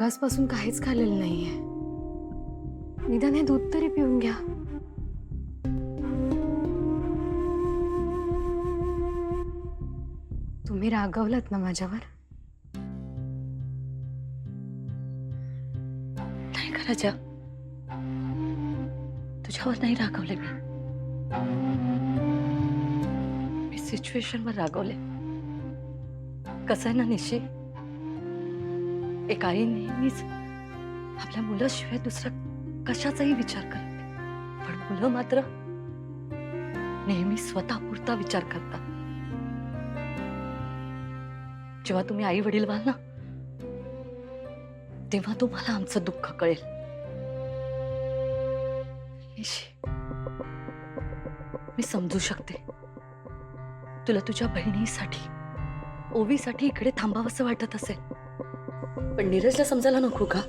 मगासपासून काहीच खाल्लेलं नाहीये. निदान हे दूध तरी पिऊन घ्या. तुम्ही रागवलात ना माझ्यावर? नाही का राजा, तुझ्यावर नाही रागवले मी सिच्युएशनवर रागवले. कसं आहे ना निशी, एक आई नेहमीच आपल्या मुलाशिवाय दुसरा कशाचाही विचार करते, पण मुलं मात्र नेहमी स्वतःपुरता विचार करतात. जेव्हा तुम्ही आई वडील व्हाल ना, तेव्हा तुम्हाला आमचं दुःख कळेल. निशी, मी समजू शकते तुला तुझ्या बहिणीसाठी, ओवीसाठी इकडे थांबावंसं वाटत असेल, पण नीरजला समजायला नको का?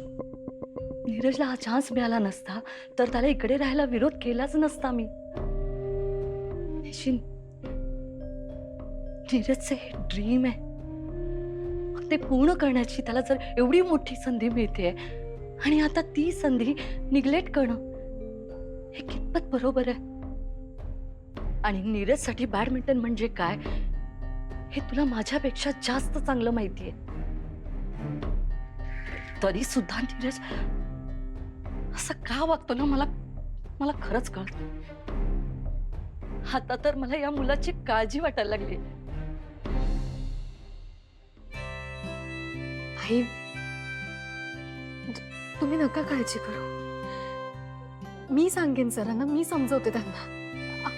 नीरजला हा चान्स मिळाला नसता तर त्याला इकडे राहायला विरोध केलाच नसता मी. नीरजचे हे ड्रीम आहे, मग ते पूर्ण करण्याची त्याला जर एवढी मोठी संधी मिळते आणि आता ती संधी निग्लेक्ट करणं हे कितपत बरोबर आहे? आणि नीरजसाठी बॅडमिंटन म्हणजे काय हे तुला माझ्यापेक्षा जास्त चांगलं माहितीये. तरी सुद्धा नीरज असं का वागतो ना, मला खरंच कळत. आता तर मला या मुलाची काळजी वाटायला लागली. आई, तुम्ही नका काळजी करू. मी सांगेन सरांना, मी समजवते त्यांना.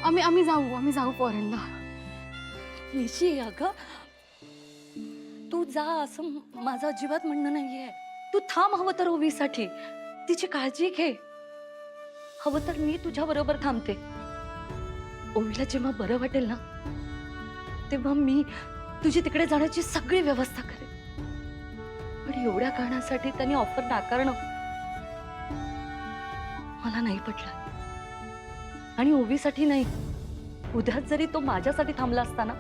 आम्ही जाऊ फॉरेनला. निशी, अगं तू जा असं माझं अजिबात म्हणणं नाहीये. तू थांब, हवं तर ओवीसाठी तिची काळजी घे. हवं तर मी तुझ्या बरोबर थांबते. ओवीला जेव्हा बरं वाटेल ना, तेव्हा मी तुझी तिकडे जाण्याची सगळी व्यवस्था करेन. पण एवढ्या कारणासाठी त्यांनी ऑफर नाकारणं मला नाही पटलं. आणि ओवीसाठी नाही, उद्याच जरी तो माझ्यासाठी थांबला असता ना,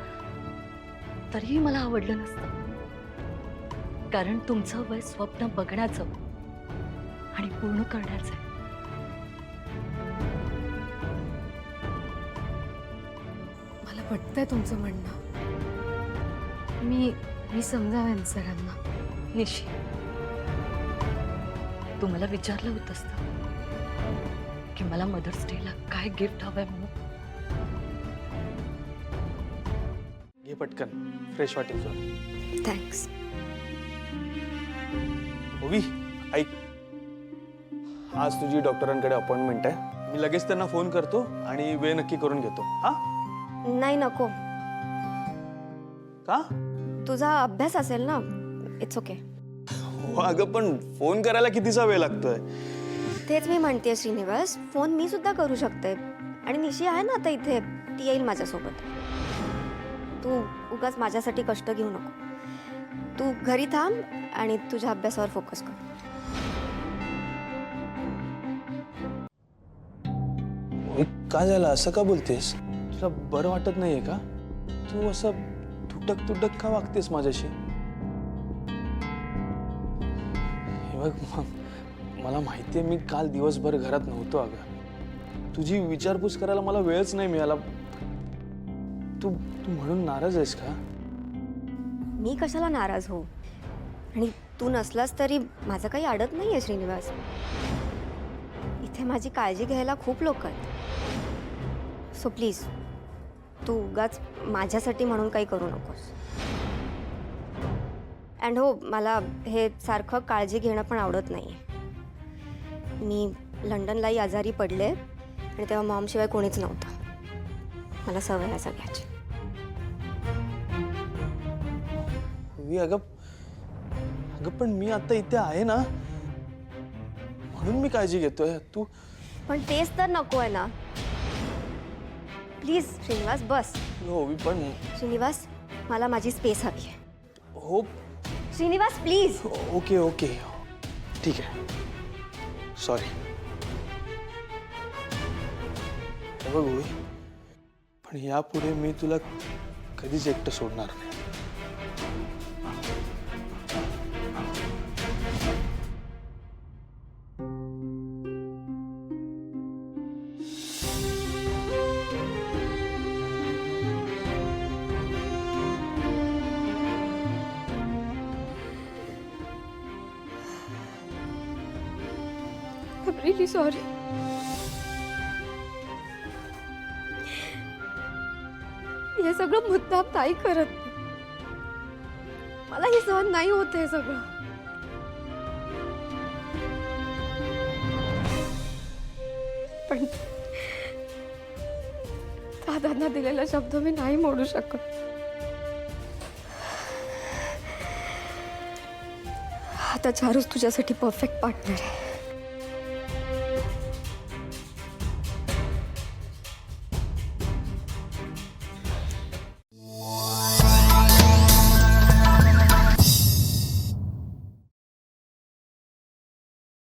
तरीही मला आवडलं नसतं. कारण तुमचं वय स्वप्न बघण्याचं आणि पूर्ण करण्याचं आहे. मला पटतंय तुमचं म्हणणं. मी समजावेन सरांना. निशी, तू मला विचारलं होतंस ना की मला मदर्स डेला काय गिफ्ट हवंय म्हणून. घे पटकन, फ्रेश वाटेल तुला. थँक्स. ओवी, ऐक, आज तुझी डॉक्टरांकडे अपॉइंटमेंट आहे. मी लगेच त्यांना फोन करतो आणि वेळ नक्की करून घेतो. हा? नाही, नको. का? तुझा अभ्यास असेल ना, इट्स ओके. हो अगं, पण फोन करायला कितीचा वेळ लागतोय? तेच मी म्हणते श्रीनिवास, फोन मी सुद्धा करू शकते. आणि निशी आहे ना आता इथे, ती येईल माझ्यासोबत. तू उगाच माझ्यासाठी कष्ट घेऊ नको. तू घरी थांब आणि तुझ्या अभ्यासावर फोकस कर. काय झालं, असं का बोलतेस? तुला बरं वाटत नाहीये का? तू असं तुटक का वागतेस माझ्याशी? हे बघ, मला माहितीये मी काल दिवसभर घरात नव्हतो. अगं, तुझी विचारपूस करायला मला वेळच नाही मिळाला. तू म्हणून नाराज आहेस का? मी कशाला नाराज हो? आणि तू नसलास तरी माझं काही अडत नाही आहे श्रीनिवास. इथे माझी काळजी घ्यायला खूप लोक आहेत. सो प्लीज, तू उगाच माझ्यासाठी म्हणून काही करू नकोस. अँड हो, मला हे सारखं काळजी घेणं पण आवडत नाही. मी लंडनलाही आजारी पडले आणि तेव्हा मॉमशिवाय कोणीच नव्हतं. मला सवय आहे सगळ्याची. अगं पण मी आता इथे आहे ना, म्हणून मी काळजी घेतोय. तू पण तेच तर नको आहे ना. प्लीज श्रीनिवास, बस. हो पण श्रीनिवास, मला माझी स्पेस हवी आहे. हो. श्रीनिवास, प्लीज. ओके, ठीक आहे. सॉरी. बघ ओवी, पण यापुढे मी तुला कधीच एकटं सोडणार नाही. Really sorry. हे सगळं मुद्दाम नाही करत. मला हे सहन नाही होत हे सगळं. पण दादांना दिलेला शब्द मी नाही मोडू शकत. आता चारूच तुझ्यासाठी परफेक्ट पार्टनर आहे.